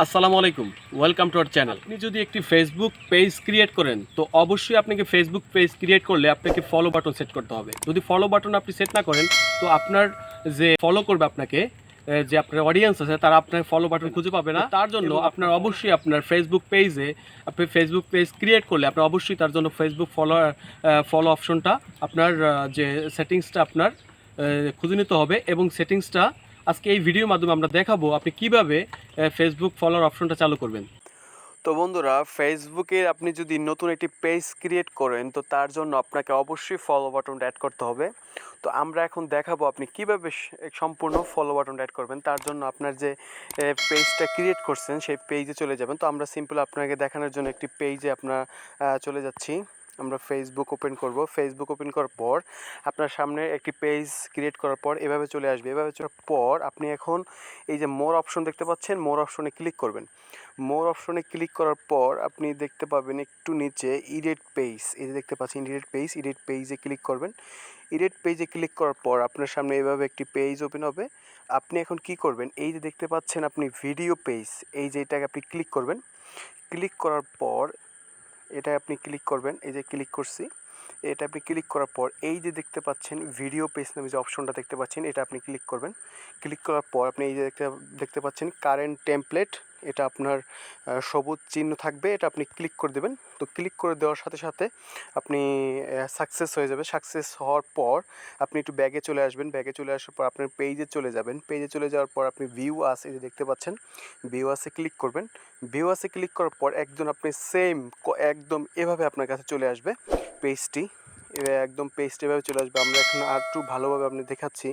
আসসালামু আলাইকুম, welcome to our channel. আপনি যদি একটি ফেসবুক পেজ ক্রিয়েট করেন, তো অবশ্যই আপনাকে ফেসবুক পেজ ক্রিয়েট করলে আপনাকে ফলো বাটন সেট করতে হবে। যদি ফলো বাটন আপনি সেট না করেন, তো আপনার যে ফলো করবে আপনাকে, যে আপনার অডিয়েন্স আছে, তারা আপনার ফলো বাটন খুঁজে পাবে না। তার জন্য আপনার অবশ্যই আপনার ফেসবুক পেজে, আপনি ফেসবুক পেজ ক্রিয়েট করলে আপনার অবশ্যই তার জন্য ফেসবুক ফলো অপশনটা আপনার যে সেটিংসটা আপনার খুঁজে নিতে হবে। এবং সেটিংসটা আজকে এই ভিডিওর মাধ্যমে আমরা দেখাবো আপনি কিভাবে ফেসবুক ফলোয়ার অপশনটা চালু করবেন। তো বন্ধুরা, ফেসবুকে আপনি যদি নতুন একটি পেজ ক্রিয়েট করেন, তো তার জন্য আপনাকে অবশ্যই ফলো বাটনটা অ্যাড করতে হবে। তো আমরা এখন দেখাবো আপনি কিভাবে সম্পূর্ণ ফলো বাটনটা অ্যাড করবেন। তার জন্য আপনার যে পেজটা ক্রিয়েট করছেন সেই পেজে চলে যাবেন। তো আমরা সিম্পল আপনাকে দেখানোর জন্য একটি পেজে আপনার চলে যাচ্ছি। আমরা ফেসবুক ওপেন করব। ফেসবুক ওপেন করার পর আপনার সামনে একটি পেজ ক্রিয়েট করার পর এভাবে চলে আসবে। এভাবে চলার পর আপনি এখন এই যে মোর অপশন দেখতে পাচ্ছেন, মোর অপশনে ক্লিক করবেন। মোর অপশনে ক্লিক করার পর আপনি দেখতে পাবেন একটু নিচে এডিট পেজ, এই যে দেখতে পাচ্ছেন এডিট পেজে ক্লিক করবেন। এডিট পেজে ক্লিক করার পর আপনার সামনে এভাবে একটি পেজ ওপেন হবে। আপনি এখন কি করবেন, এই যে দেখতে পাচ্ছেন আপনি ভিডিও পেজ, এই যে এটাকে আপনি ক্লিক করবেন। ক্লিক করার পর এটা আপনি ক্লিক করবেন, এই যে ক্লিক করছি। এটা আপনি ক্লিক করার পর এই যে দেখতে পাচ্ছেন ভিডিও পেজ নামে যে অপশনটা দেখতে পাচ্ছেন, এটা আপনি ক্লিক করবেন। ক্লিক করার পর আপনি এই যে দেখতে পাচ্ছেন কারেন্ট টেমপ্লেট, এটা আপনার সবুজ চিহ্ন থাকবে, এটা আপনি ক্লিক করে দেবেন। তো ক্লিক করে দেওয়ার সাথে সাথে আপনি সাকসেস হয়ে যাবে। সাকসেস হওয়ার পর আপনি একটু ব্যাগে চলে আসবেন। ব্যাগে চলে আসার পর আপনার পেজে চলে যাবেন। পেজে চলে যাওয়ার পর আপনি ভিউ আস, এই যে দেখতে পাচ্ছেন ভিউ আসে ক্লিক করবেন। ভিউ আসে ক্লিক করার পর একদম সেম একদম এভাবে আপনার কাছে চলে আসবে পেজটি। একদম পেজটি এভাবে চলে আসবে। আমরা এখন আর একটু ভালোভাবে আপনি দেখাচ্ছি।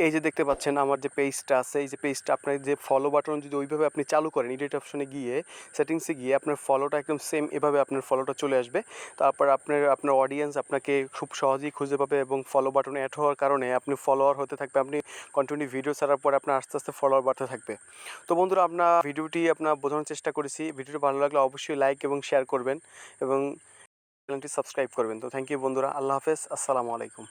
এই যে দেখতে পাচ্ছেন আমার যে পেজটা আছে, এই যে পেজটা আপনার যে ফলো বাটন যদি ওইভাবে আপনি চালু করেন, এডিট অপশনে গিয়ে সেটিংসে গিয়ে আপনার ফলোটা একদম সেম এভাবে আপনার ফলোটা চলে আসবে। তারপর আপনার অডিয়েন্স আপনাকে খুব সহজেই খুঁজে পাবে এবং ফলো বাটনে অ্যাড হওয়ার কারণে আপনি ফলোয়ার হতে থাকবে। আপনি কন্টিনিউ ভিডিও ছাড়ার পরে আপনার আস্তে আস্তে ফলোয়ার বাড়তে থাকবে। তো বন্ধুরা, আপনার ভিডিওটি আপনার বোঝানোর চেষ্টা করেছি। ভিডিওটি ভালো লাগলে অবশ্যই লাইক এবং শেয়ার করবেন এবং চ্যানেলটি সাবস্ক্রাইব করবেন। তো থ্যাংক ইউ বন্ধুরা, আল্লাহ হাফেজ, আসসালামু আলাইকুম।